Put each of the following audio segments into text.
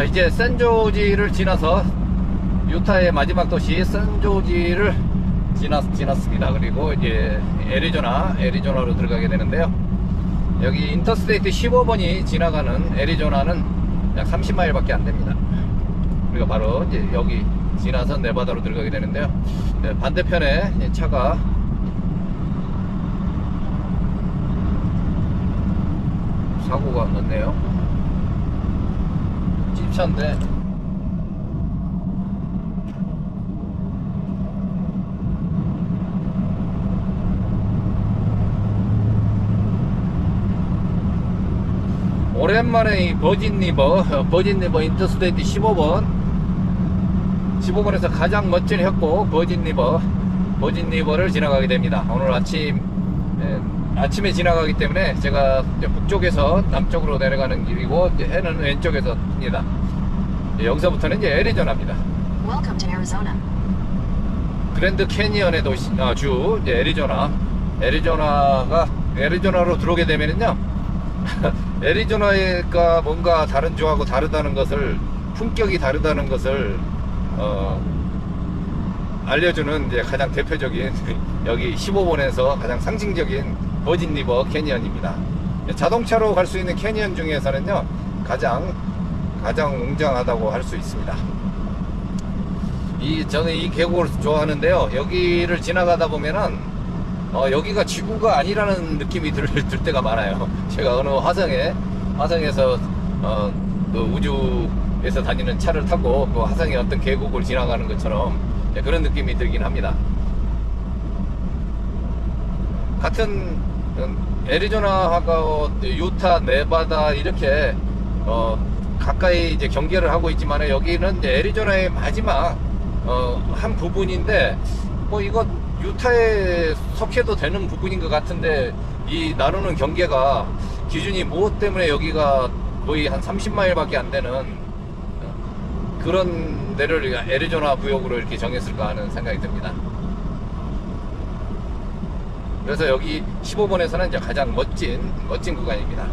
이제 샌조지를 지나서 유타의 마지막 도시 샌조지를 지났습니다. 그리고 이제 애리조나로 들어가게 되는데요. 여기 인터스테이트 15번이 지나가는 애리조나는 약 30마일밖에 안 됩니다. 우리가 바로 이제 여기 지나서 네바다로 들어가게 되는데요. 반대편에 차가 사고가 났네요. 집차인데 오랜만에 이 버진 리버 인터스테이트 15번에서 가장 멋진 협곡 버진 리버를 지나가게 됩니다. 오늘 아침에 지나가기 때문에 제가 북쪽에서 남쪽으로 내려가는 길이고 해는 왼쪽에서입니다. 여기서부터는 이제 애리조나입니다. Welcome to Arizona. 그랜드 캐니언의 주 애리조나로 들어오게 되면은요. 애리조나가 뭔가 다른 주하고 다르다는 것을, 품격이 다르다는 것을 알려주는 이제 가장 대표적인 여기 15번에서 가장 상징적인 버진 리버 캐니언입니다. 자동차로 갈 수 있는 캐니언 중에서는요 가장 웅장하다고 할 수 있습니다. 저는 이 계곡을 좋아하는데요. 여기를 지나가다 보면은 여기가 지구가 아니라는 느낌이 들 때가 많아요. 제가 어느 화성에서 그 우주에서 다니는 차를 타고 그 화성의 어떤 계곡을 지나가는 것처럼 그런 느낌이 들긴 합니다. 같은 애리조나하고 유타, 네바다 이렇게 가까이 이제 경계를 하고 있지만 여기는 이제 애리조나의 마지막 한 부분인데 이거 유타에 속해도 되는 부분인 것 같은데 이 나누는 경계가 기준이 무엇 때문에 여기가 거의 한 30마일밖에 안 되는 그런 데를 애리조나 구역으로 이렇게 정했을까 하는 생각이 듭니다. 그래서 여기 15번에서는 이제 가장 멋진 구간입니다.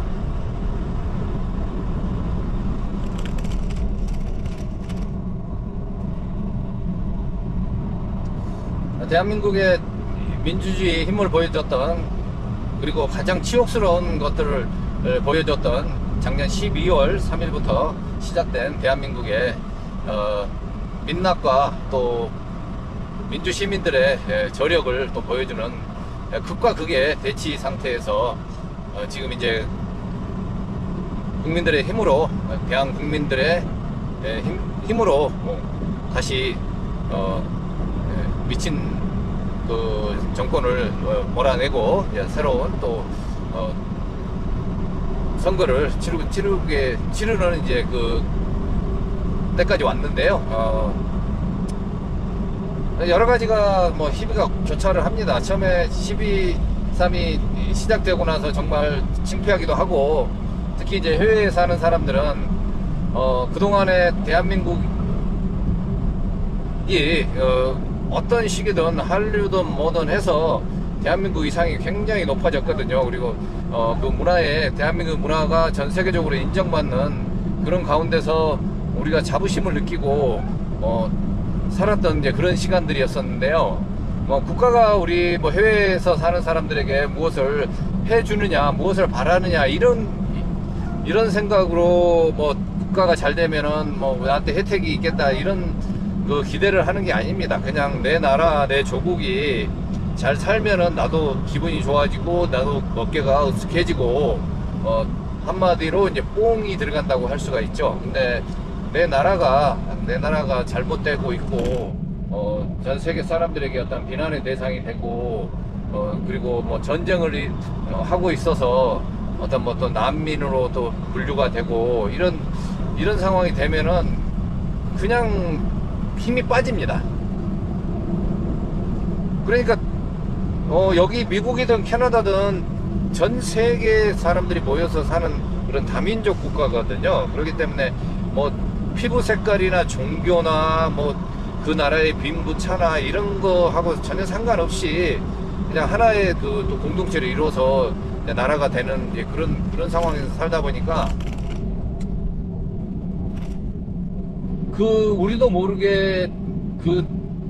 대한민국의 민주주의 힘을 보여줬던, 그리고 가장 치욕스러운 것들을 보여줬던 작년 12월 3일부터 시작된 대한민국의 민낯과 또 민주시민들의 저력을 또 보여주는 극과 극의 대치 상태에서 지금 이제 국민들의 힘으로, 대한 국민들의 힘으로 다시 미친 그 정권을 몰아내고 새로운 또 선거를 치르는 이제 그 때까지 왔는데요. 여러 가지가 희비가 교차를 합니다. 처음에 12.3이 시작되고 나서 정말 창피하기도 하고, 특히 이제 해외에 사는 사람들은 그동안에 대한민국이 어떤 시기든 한류든 뭐든 해서 대한민국 위상이 굉장히 높아졌거든요. 그리고 그 대한민국 문화가 전 세계적으로 인정받는 그런 가운데서 우리가 자부심을 느끼고 살았던 이제 그런 시간들이었었는데요. 국가가 우리 해외에서 사는 사람들에게 무엇을 해주느냐, 무엇을 바라느냐, 이런 생각으로 국가가 잘 되면은 나한테 혜택이 있겠다, 이런 그 기대를 하는 게 아닙니다. 그냥 내 나라, 내 조국이 잘 살면은 나도 기분이 좋아지고, 나도 어깨가 으쓱해지고, 한마디로 이제 뽕이 들어간다고 할 수가 있죠. 근데 내 나라가 잘못되고 있고, 전 세계 사람들에게 어떤 비난의 대상이 되고, 그리고 전쟁을 하고 있어서 또 난민으로 또 분류가 되고, 이런 상황이 되면은 그냥 힘이 빠집니다. 그러니까 여기 미국이든 캐나다든 전 세계 사람들이 모여서 사는 그런 다민족 국가거든요. 그렇기 때문에 피부 색깔이나 종교나 그 나라의 빈부차나 이런 거하고 전혀 상관없이 그냥 하나의 또 공동체를 이루어서 나라가 되는 그런 상황에서 살다 보니까 우리도 모르게 그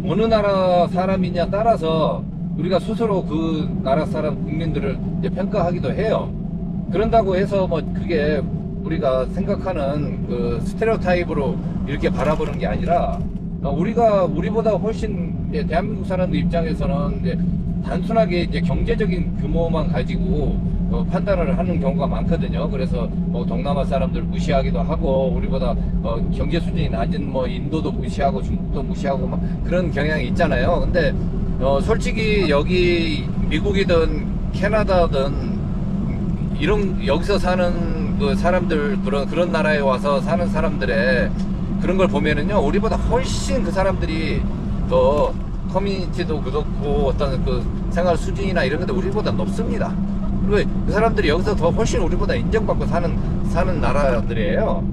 어느 나라 사람이냐 따라서 우리가 스스로 그 나라 사람 국민들을 이제 평가하기도 해요. 그런다고 해서 뭐 그게 우리가 생각하는 그 스테레오타입으로 이렇게 바라보는 게 아니라 우리보다 훨씬 이제 대한민국 사람들 입장에서는 이제 단순하게 이제 경제적인 규모만 가지고 판단을 하는 경우가 많거든요. 그래서 뭐 동남아 사람들 무시하기도 하고 우리보다 경제 수준이 낮은 뭐 인도도 무시하고 중국도 무시하고 막 그런 경향이 있잖아요. 근데 솔직히 여기 미국이든 캐나다든 이런 여기서 사는 그 사람들 그런 나라에 와서 사는 사람들의 그런 걸 보면은요, 우리보다 훨씬 그 사람들이 더 커뮤니티도 그렇고 어떤 그 생활 수준이나 이런 것도 우리보다 높습니다. 그리고 그 사람들이 여기서 더 훨씬 우리보다 인정받고 사는 나라들이에요.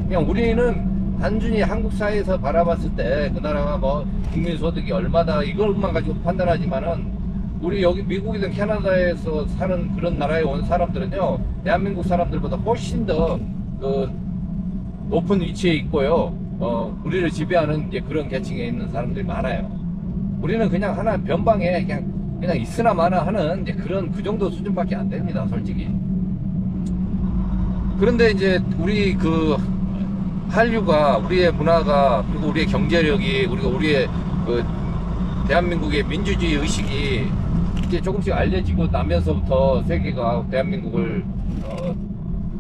그냥 우리는 단순히 한국 사회에서 바라봤을 때 그 나라가 뭐 국민소득이 얼마다 이것만 가지고 판단하지만은 우리 여기 미국이든 캐나다에서 사는 그런 나라에 온 사람들은요, 대한민국 사람들보다 훨씬 더 그 높은 위치에 있고요, 우리를 지배하는 이제 그런 계층에 있는 사람들이 많아요. 우리는 그냥 하나 변방에 그냥 있으나 마나 하는 이제 그 정도 수준밖에 안 됩니다, 솔직히. 그런데 이제 우리 그 한류가, 우리의 문화가, 그리고 우리의 경제력이, 그리고 우리의 그 대한민국의 민주주의 의식이 이제 조금씩 알려지고 나면서부터 세계가 대한민국을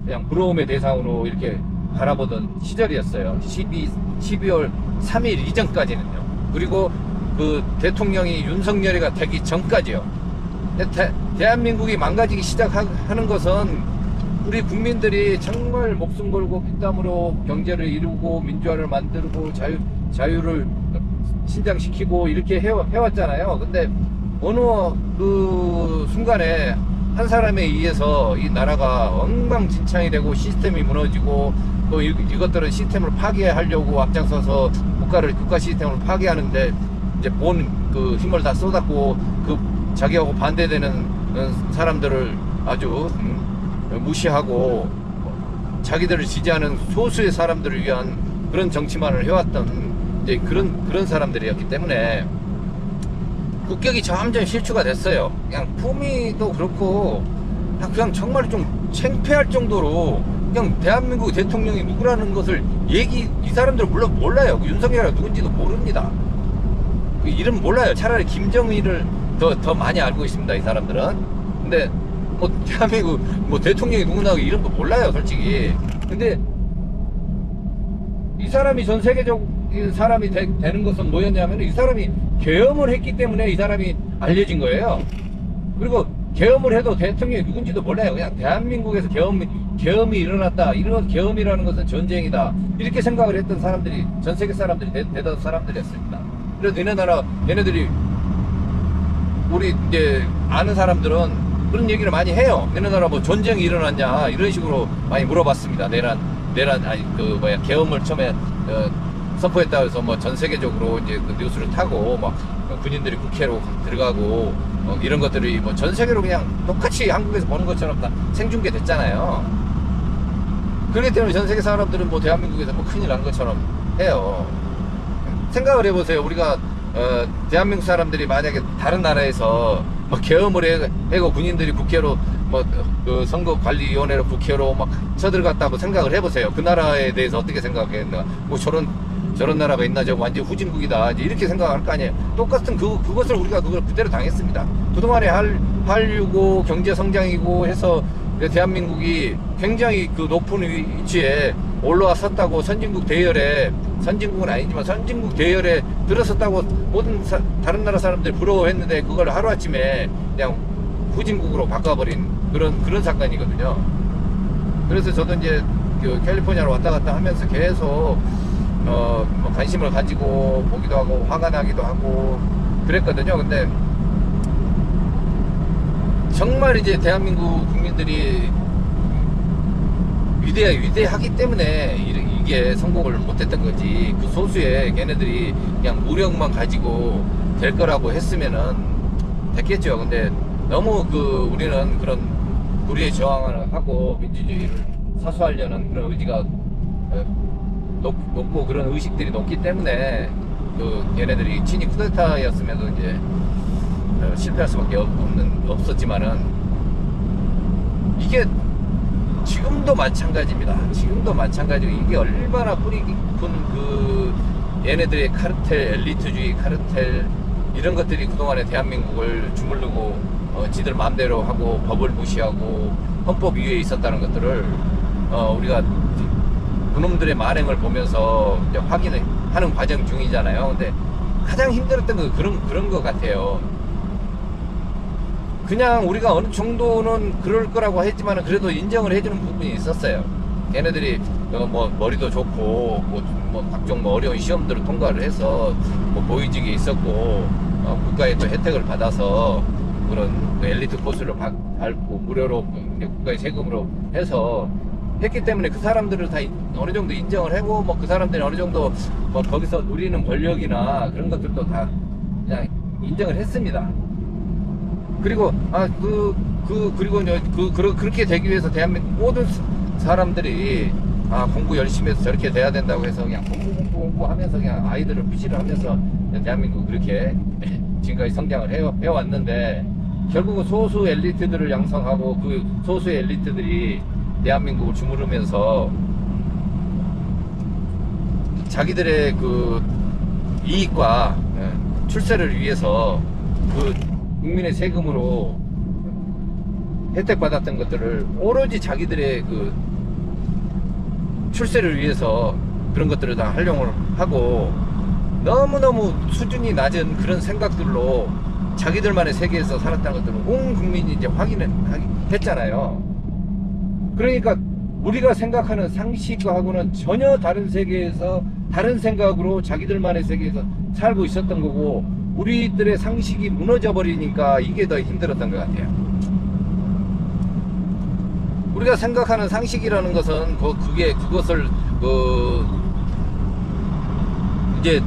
그냥 부러움의 대상으로 이렇게 바라보던 시절이었어요. 12월 3일 이전까지는요. 그리고 그 대통령이 윤석열이가 되기 전까지요. 대한민국이 망가지기 시작하는 것은 우리 국민들이 정말 목숨 걸고 피땀으로 경제를 이루고 민주화를 만들고 자유를 신장시키고 이렇게 해왔잖아요. 근데 어느 그 순간에 한 사람에 의해서 이 나라가 엉망진창이 되고 시스템이 무너지고 또 이것들은 시스템을 파괴하려고 앞장서서 국가 시스템을 파괴하는데 이제 그 힘을 다 쏟았고 그 자기하고 반대되는 사람들을 아주 무시하고 자기들을 지지하는 소수의 사람들을 위한 그런 정치만을 해왔던 이제 그런 사람들이었기 때문에 국격이 점점 실추가 됐어요. 그냥 품위도 그렇고 그냥 정말 좀 창피할 정도로 그냥 대한민국 대통령이 누구라는 것을 이 사람들은 물론 몰라요. 윤석열이 누군지도 모릅니다. 그 이름 몰라요. 차라리 김정일을 더 많이 알고 있습니다, 이 사람들은. 근데 뭐 대한민국 뭐 대통령이 누구나 이름도 몰라요, 솔직히. 근데 이 사람이 전 세계적인 사람이 되는 것은 뭐였냐면 이 사람이 계엄을 했기 때문에 이 사람이 알려진 거예요. 그리고 계엄을 해도 대통령이 누군지도 몰라요. 그냥 대한민국에서 계엄이 일어났다. 이런 계엄이라는 것은 전쟁이다. 이렇게 생각을 했던 사람들이 전 세계 사람들이 대다수 사람들이었습니다. 그래서 얘네들이 우리 이제 아는 사람들은 그런 얘기를 많이 해요. 얘네 나라 뭐 전쟁이 일어났냐 이런 식으로 많이 물어봤습니다. 계엄을 처음에 선포했다 해서 뭐 전 세계적으로 이제 그 뉴스를 타고 막 군인들이 국회로 들어가고 이런 것들이 뭐 전 세계로 그냥 똑같이 한국에서 보는 것처럼 다 생중계 됐잖아요. 그렇기 때문에 전 세계 사람들은 뭐 대한민국에서 뭐 큰일 난 것처럼 해요. 생각을 해보세요. 우리가 대한민국 사람들이 만약에 다른 나라에서 뭐 계엄을 해고 군인들이 국회로 그 선거관리위원회로 국회로 막 쳐들어갔다고 생각을 해보세요. 그 나라에 대해서 어떻게 생각했나? 뭐 저런 나라가 있나? 저거 완전 후진국이다. 이제 이렇게 생각할 거 아니에요. 똑같은 그것을 우리가 그걸 그대로 당했습니다. 그동안에 한류고 경제 성장이고 해서 대한민국이 굉장히 그 높은 위치에 올라왔었다고 선진국은 아니지만 선진국 대열에 들어섰다고 모든 다른 나라 사람들이 부러워했는데 그걸 하루아침에 그냥 후진국으로 바꿔버린 그런 사건이거든요. 그래서 저도 이제 그 캘리포니아로 왔다 갔다 하면서 계속 뭐 관심을 가지고 보기도 하고 화가 나기도 하고 그랬거든요. 근데 정말 이제 대한민국 국민들이 위대하기 때문에 이게 성공을 못했던 거지. 그 소수의 걔네들이 그냥 무력만 가지고 될 거라고 했으면은 됐겠죠. 근데 너무 우리는 그런 불의에 저항을 하고 민주주의를 사수하려는 그런 의지가 높고 그런 의식들이 높기 때문에 그 얘네들이 친이 쿠데타였음에도 이제 실패할 수밖에 없었지만은 이게 지금도 마찬가지입니다. 지금도 마찬가지고 이게 얼마나 뿌리 깊은 그 얘네들의 카르텔, 엘리트주의 카르텔 이런 것들이 그동안에 대한민국을 주물르고 지들 마음대로 하고 법을 무시하고 헌법 위에 있었다는 것들을 우리가 그놈들의 만행을 보면서 이제 확인을 하는 과정 중이잖아요. 근데 가장 힘들었던 건 그런 것 같아요. 그냥 우리가 어느 정도는 그럴 거라고 했지만 그래도 인정을 해주는 부분이 있었어요. 걔네들이 뭐 머리도 좋고 뭐 각종 뭐 어려운 시험들을 통과를 해서 뭐 보이직이 있었고 국가의 또 혜택을 받아서 그런 엘리트 코스를 밟고 무료로 국가의 세금으로 해서 했기 때문에 그 사람들을 다 어느 정도 인정을 하고 뭐 그 사람들이 어느 정도 뭐 거기서 누리는 권력이나 그런 것들도 다 그냥 인정을 했습니다. 그리고 그리고 그렇게 되기 위해서 대한민국 모든 사람들이 공부 열심히 해서 저렇게 돼야 된다고 해서 그냥 공부 하면서 그냥 아이들을 무시를 하면서 대한민국 그렇게 지금까지 성장을 해왔는데 결국은 소수 엘리트들을 양성하고 그 소수 엘리트들이 대한민국을 주무르면서 자기들의 그 이익과 출세를 위해서 그 국민의 세금으로 혜택받았던 것들을 오로지 자기들의 그 출세를 위해서 그런 것들을 다 활용을 하고 너무너무 수준이 낮은 그런 생각들로 자기들만의 세계에서 살았다는 것들을 온 국민이 이제 확인했잖아요. 그러니까 우리가 생각하는 상식하고는 전혀 다른 세계에서 다른 생각으로 자기들만의 세계에서 살고 있었던 거고 우리들의 상식이 무너져 버리니까 이게 더 힘들었던 것 같아요. 우리가 생각하는 상식이라는 것은 그것을 이제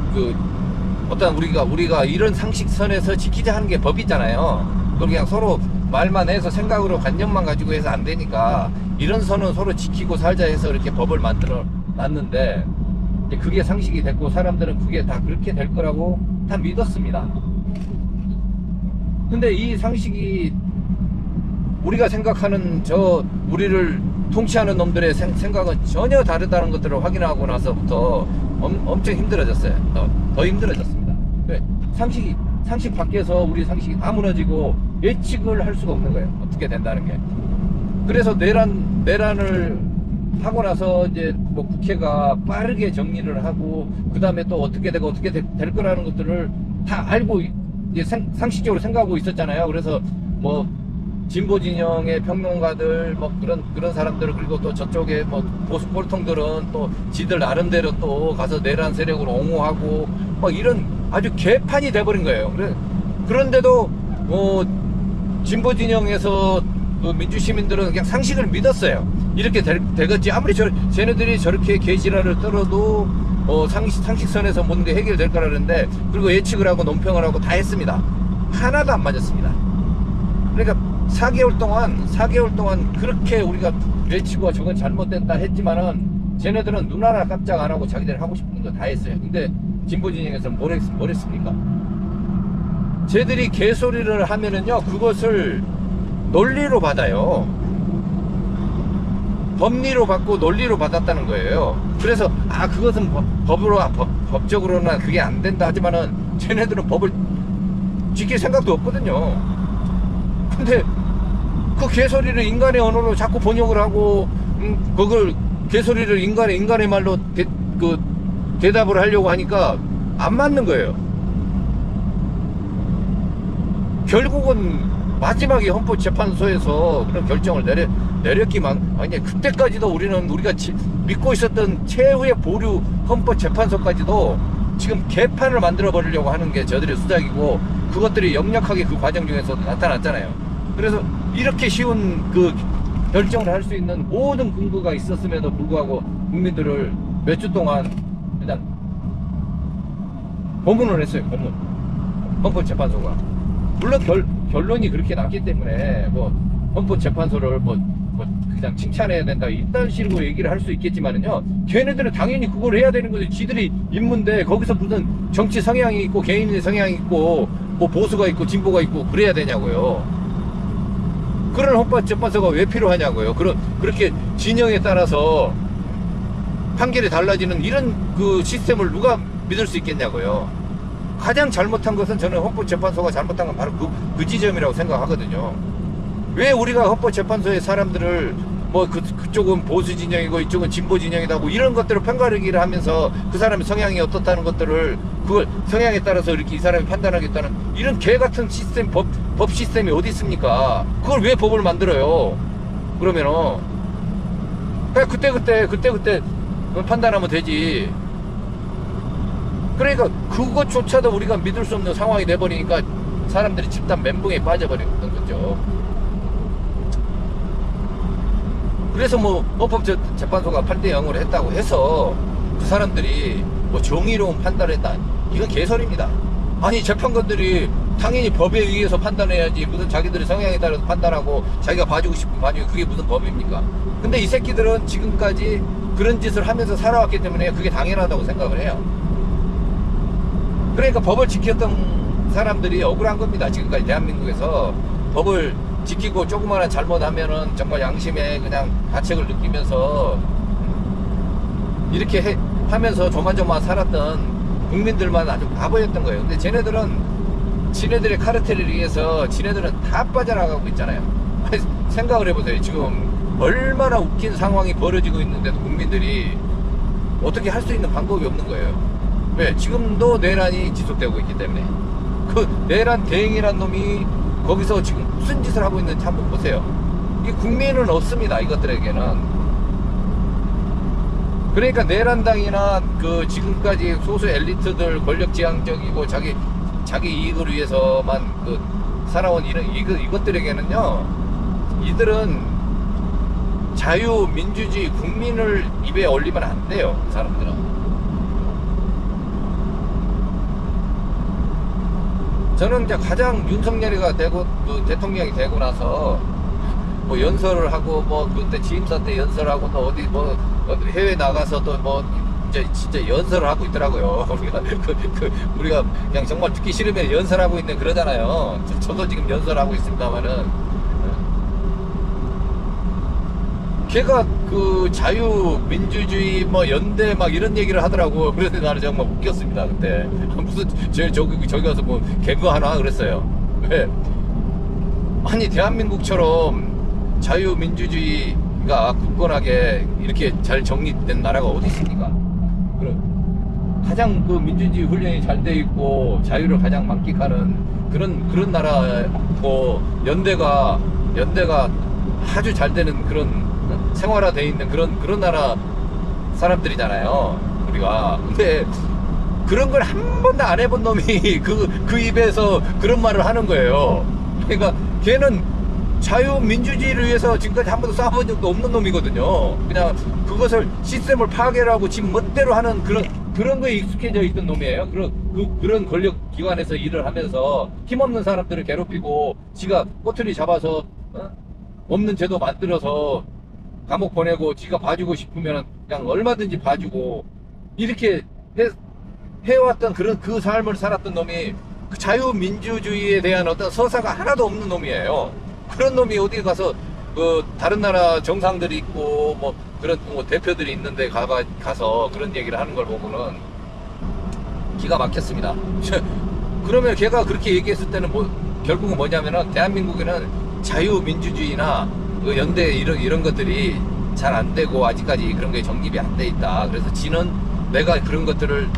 어떤 우리가 이런 상식선에서 지키자 하는 게 법이잖아요. 그걸 그냥 서로 말만 해서 생각으로 관념만 가지고 해서 안 되니까 이런 선은 서로 지키고 살자 해서 이렇게 법을 만들어 놨는데 이제 그게 상식이 됐고 사람들은 그게 다 그렇게 될 거라고 다 믿었습니다. 근데 이 상식이 우리가 생각하는 우리를 통치하는 놈들의 생각은 전혀 다르다는 것들을 확인하고 나서부터 엄청 힘들어졌어요. 더 힘들어졌습니다. 상식 밖에서 우리 상식이 다 무너지고 예측을 할 수가 없는 거예요. 어떻게 된다는 게. 그래서 내란을 하고 나서 이제 뭐 국회가 빠르게 정리를 하고 그 다음에 또 어떻게 되고 어떻게 될 거라는 것들을 다 알고 이제 상식적으로 생각하고 있었잖아요. 그래서 뭐 진보 진영의 평론가들 뭐 그런 사람들 그리고 또 저쪽에 뭐 보수 꼴통들은 또 지들 나름대로 또 가서 내란 세력을 옹호하고 뭐 이런 아주 개판이 돼버린 거예요. 그런데도 진보 진영에서 민주시민들은 그냥 상식을 믿었어요. 이렇게 되겠지. 아무리 쟤네들이 저렇게 개지랄을 떨어도 상식선에서 모든 게 해결될 거라는데 그리고 예측을 하고 논평을 하고 다 했습니다. 하나도 안 맞았습니다. 그러니까 4개월 동안 그렇게 우리가 외치고 저건 잘못됐다 했지만은 쟤네들은 눈 하나 깜짝 안 하고 자기들이 하고 싶은 거 다 했어요. 근데 진보 진영에서는 뭘 했습니까? 쟤들이 개소리를 하면은요 그것을 논리로 받아요. 법리로 받고 논리로 받았다는 거예요. 그래서 그것은 법적으로는 그게 안 된다 하지만은 쟤네들은 법을 지킬 생각도 없거든요. 근데 그 개소리를 인간의 언어로 자꾸 번역을 하고 그걸 개소리를 인간의 말로 대답을 하려고 하니까 안 맞는 거예요. 결국은 마지막에 헌법재판소에서 그런 결정을 내렸기만 그때까지도 우리가 믿고 있었던 최후의 보류 헌법재판소까지도 지금 개판을 만들어 버리려고 하는 게 저들의 수작이고 그것들이 역력하게 그 과정 중에서 나타났잖아요. 그래서 이렇게 쉬운 그 결정을 할 수 있는 모든 근거가 있었음에도 불구하고 국민들을 몇 주 동안 그냥 고문을 했어요. 고문. 헌법재판소가. 물론 결론이 그렇게 났기 때문에 헌법재판소를 뭐 그냥 칭찬해야 된다 이딴 식으로 얘기를 할 수 있겠지만은요, 걔네들은 당연히 그걸 해야 되는 거지. 지들이 인문데 거기서 무슨 정치 성향이 있고 개인의 성향이 있고 뭐 보수가 있고 진보가 있고 그래야 되냐고요. 그런 헌법재판소가 왜 필요하냐고요. 그렇게 진영에 따라서 판결이 달라지는 이런 그 시스템을 누가 믿을 수 있겠냐고요. 가장 잘못한 것은 저는 헌법재판소가 잘못한 건 바로 그 지점이라고 생각하거든요. 왜 우리가 헌법재판소의 사람들을 뭐 그쪽은 보수 진영이고 이쪽은 진보 진영이다 뭐 이런 것들을 편가르기를 하면서 그 사람의 성향이 어떻다는 것들을 그걸 성향에 따라서 이렇게 이 사람이 판단하겠다는 이런 개 같은 시스템 법 시스템이 어디 있습니까? 그걸 왜 법을 만들어요? 그러면은 그냥 그때 판단하면 되지. 그러니까 그것조차도 우리가 믿을 수 없는 상황이 돼버리니까 사람들이 집단 멘붕에 빠져버리는 거죠. 그래서 뭐 헌법재판소가 8대 0으로 했다고 해서 그 사람들이 뭐 정의로운 판단을 했다, 이건 개소리입니다. 아니 재판관들이 당연히 법에 의해서 판단해야지, 무슨 자기들의 성향에 따라서 판단하고 자기가 봐주고 싶으면 봐주고, 그게 무슨 법입니까? 근데 이 새끼들은 지금까지 그런 짓을 하면서 살아왔기 때문에 그게 당연하다고 생각을 해요. 그러니까 법을 지켰던 사람들이 억울한 겁니다. 지금까지 대한민국에서 법을 지키고 조그마한 잘못하면은 정말 양심에 그냥 가책을 느끼면서 이렇게 하면서 조마조마 살았던 국민들만 아주 바보였던 거예요. 근데 지네들의 카르텔에 의해서 지네들은 다 빠져나가고 있잖아요. 생각을 해보세요. 지금 얼마나 웃긴 상황이 벌어지고 있는데도 국민들이 어떻게 할 수 있는 방법이 없는 거예요. 왜? 지금도 내란이 지속되고 있기 때문에. 그 내란 대행이란 놈이 거기서 지금 무슨 짓을 하고 있는지 한번 보세요. 이 국민은 없습니다, 이것들에게는. 그러니까 내란당이나 그 지금까지 소수 엘리트들 권력지향적이고 자기 이익을 위해서만 그 살아온 이것들에게는요, 이들은 자유, 민주주의, 국민을 입에 올리면 안 돼요, 그 사람들은. 저는 이제 가장 윤석열이가 되고 그 대통령이 되고 나서 뭐 연설을 하고 뭐 그때 취임사 때 연설하고 또 어디 해외 나가서 또 뭐 진짜 연설을 하고 있더라고요. 우리가 그냥 정말 듣기 싫으면 연설하고 있는 그러잖아요. 저도 지금 연설하고 있습니다만은 걔가 그 자유, 민주주의, 뭐 연대 막 이런 얘기를 하더라고. 그래서 나는 정말 웃겼습니다, 그때. 무슨 저기 가서 뭐 개그 하나 그랬어요. 왜? 아니 대한민국처럼 자유, 민주주의가 굳건하게 이렇게 잘 정립된 나라가 어디 있습니까? 가장 그 민주주의 훈련이 잘 돼 있고 자유를 가장 만끽하는 그런 나라고, 연대가 아주 잘 되는 그런 생활화되어 있는 그런 나라 사람들이잖아요, 우리가. 근데 그런 걸 한 번도 안 해본 놈이 그 입에서 그런 말을 하는 거예요. 그러니까 걔는 자유민주주의를 위해서 지금까지 한 번도 싸워본 적도 없는 놈이거든요. 그냥 그것을 시스템을 파괴를 하고 지금 멋대로 하는 그런 거에 익숙해져 있던 놈이에요. 그런 권력기관에서 일을 하면서 힘없는 사람들을 괴롭히고 지가 꼬투리 잡아서 없는 제도 만들어서 감옥 보내고 지가 봐주고 싶으면 그냥 얼마든지 봐주고 이렇게 해왔던 그 삶을 살았던 놈이 그 자유민주주의에 대한 어떤 서사가 하나도 없는 놈이에요. 그런 놈이 어디 가서 그 다른 나라 정상들이 있고 뭐 그런 뭐 대표들이 있는데 가서 그런 얘기를 하는 걸 보고는 기가 막혔습니다. 그러면 걔가 그렇게 얘기했을 때는 뭐 결국은 뭐냐면은 대한민국에는 자유민주주의나 그 연대 이런 것들이 잘 안 되고 아직까지 그런 게 정립이 안 돼 있다. 그래서 지는 내가 그런 것들을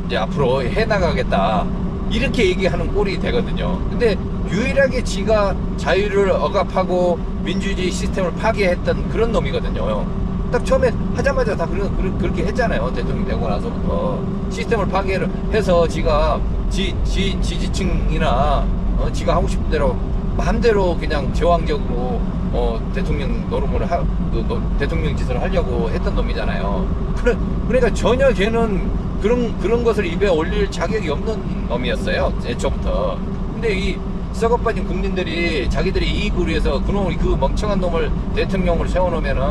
이제 앞으로 해 나가겠다. 이렇게 얘기하는 꼴이 되거든요. 근데 유일하게 지가 자유를 억압하고 민주주의 시스템을 파괴했던 그런 놈이거든요. 딱 처음에 하자마자 다 그렇게 했잖아요. 대통령 되고 나서부터 시스템을 파괴를 해서 지가 지지층이나 지가 하고 싶은 대로 마음대로 그냥 제왕적으로 대통령 노름을 대통령 짓을 하려고 했던 놈이잖아요. 그러니까 전혀 걔는 그런 것을 입에 올릴 자격이 없는 놈이었어요, 애초부터. 근데 이 썩어빠진 국민들이 자기들의 이익을 위해서 그놈을, 그 멍청한 놈을 대통령으로 세워놓으면은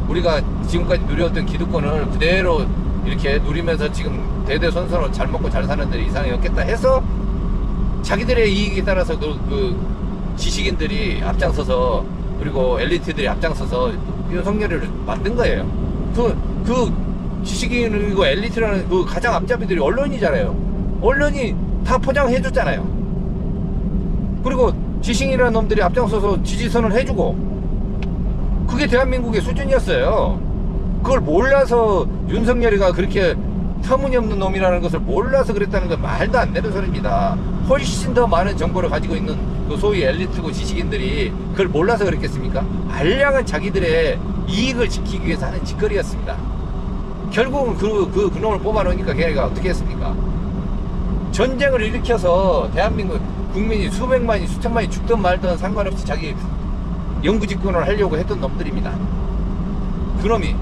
우리가 지금까지 누렸던 기득권을 그대로 이렇게 누리면서 지금 대대손손으로 잘 먹고 잘 사는 데 이상이 없겠다 해서 자기들의 이익에 따라서 그 지식인들이 앞장서서, 그리고 엘리트들이 앞장서서 윤석열을 만든 거예요. 그 지식인이고 엘리트라는 그 가장 앞잡이들이 언론이잖아요. 언론이 다 포장해줬잖아요. 그리고 지식인이라는 놈들이 앞장서서 지지선을 해주고, 그게 대한민국의 수준이었어요. 그걸 몰라서 윤석열이가 그렇게 터무니없는 놈이라는 것을 몰라서 그랬다는 건 말도 안 되는 소리입니다. 훨씬 더 많은 정보를 가지고 있는 그 소위 엘리트고 지식인들이 그걸 몰라서 그랬겠습니까? 알량한 자기들의 이익을 지키기 위해서 하는 짓거리였습니다. 결국은 그 놈을 뽑아놓으니까 걔네가 어떻게 했습니까? 전쟁을 일으켜서 대한민국 국민이 수백만이 수천만이 죽든 말든 상관없이 자기 영구집권을 하려고 했던 놈들입니다. 그놈이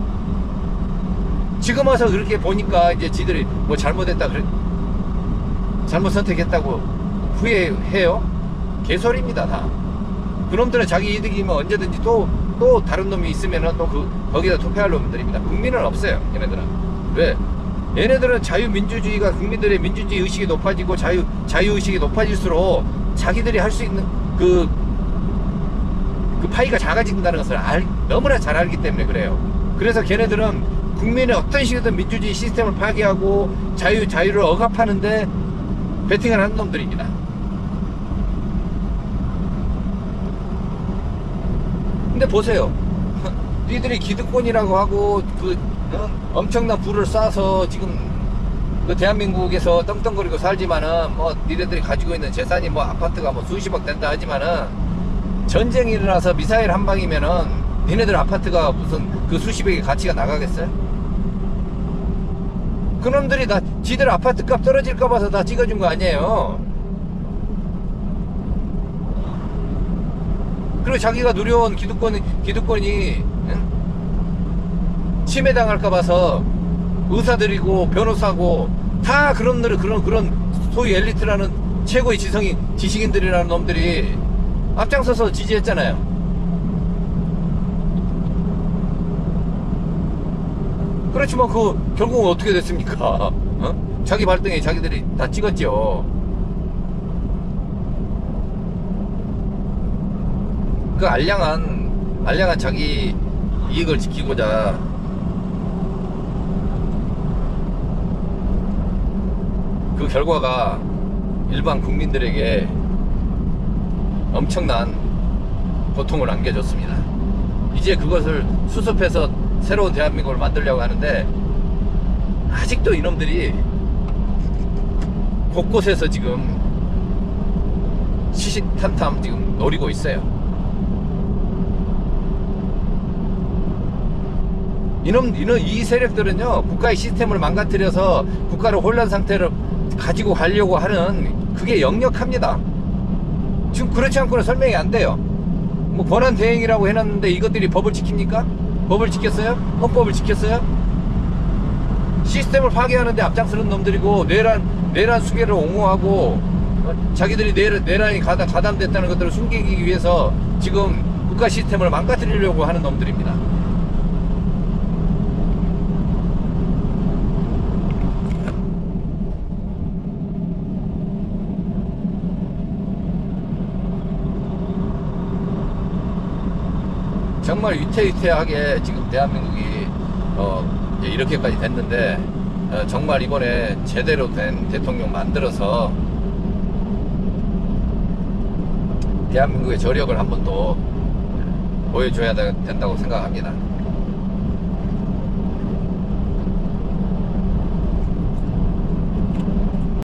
지금 와서 그렇게 보니까 이제 지들이 뭐 잘못했다, 잘못 선택했다고 후회해요? 개소리입니다, 다. 그놈들은 자기 이득이면 언제든지 또 다른 놈이 있으면은 또 거기다 투표할 놈들입니다. 국민은 없어요, 얘네들은. 왜? 얘네들은 자유민주주의가, 국민들의 민주주의 의식이 높아지고 자유의식이 높아질수록 자기들이 할 수 있는 그 파이가 작아진다는 것을 너무나 잘 알기 때문에 그래요. 그래서 걔네들은 국민의 어떤 식이든 민주주의 시스템을 파괴하고 자유를 억압하는데 배팅을 하는 놈들입니다. 근데 보세요. 니들이 기득권이라고 하고 엄청난 부를 쌓아서 지금 그 대한민국에서 떵떵거리고 살지만은 뭐 니네들이 가지고 있는 재산이 뭐 아파트가 뭐 수십억 된다 하지만은 전쟁이 일어나서 미사일 한 방이면은 니네들 아파트가 무슨 그 수십억의 가치가 나가겠어요? 그놈들이 다 지들 아파트 값 떨어질까 봐서 다 찍어준 거 아니에요. 그리고 자기가 누려온 기득권이 침해당할까 봐서 의사들이고 변호사고 다 그런 소위 엘리트라는 최고의 지식인들이라는 놈들이 앞장서서 지지했잖아요. 그렇지만 결국은 어떻게 됐습니까? 자기 발등에 자기들이 다 찍었죠. 그 알량한 자기 이익을 지키고자 그 결과가 일반 국민들에게 엄청난 고통을 안겨줬습니다. 이제 그것을 수습해서 새로운 대한민국을 만들려고 하는데 아직도 이놈들이 곳곳에서 지금 시시탐탐 지금 노리고 있어요. 이 세력들은요, 국가의 시스템을 망가뜨려서 국가를 혼란 상태로 가지고 가려고 하는 그게 역력합니다. 지금 그렇지 않고는 설명이 안 돼요. 뭐 권한 대행이라고 해놨는데 이것들이 법을 지킵니까? 법을 지켰어요? 헌법을 지켰어요? 시스템을 파괴하는데 앞장서는 놈들이고 내란 수계를 옹호하고 자기들이 내란이 가담됐다는 것들을 숨기기 위해서 지금 국가 시스템을 망가뜨리려고 하는 놈들입니다. 정말 위태위태하게 지금 대한민국이 이렇게까지 됐는데 정말 이번에 제대로 된 대통령 만들어서 대한민국의 저력을 한번 또 보여줘야 된다고 생각합니다.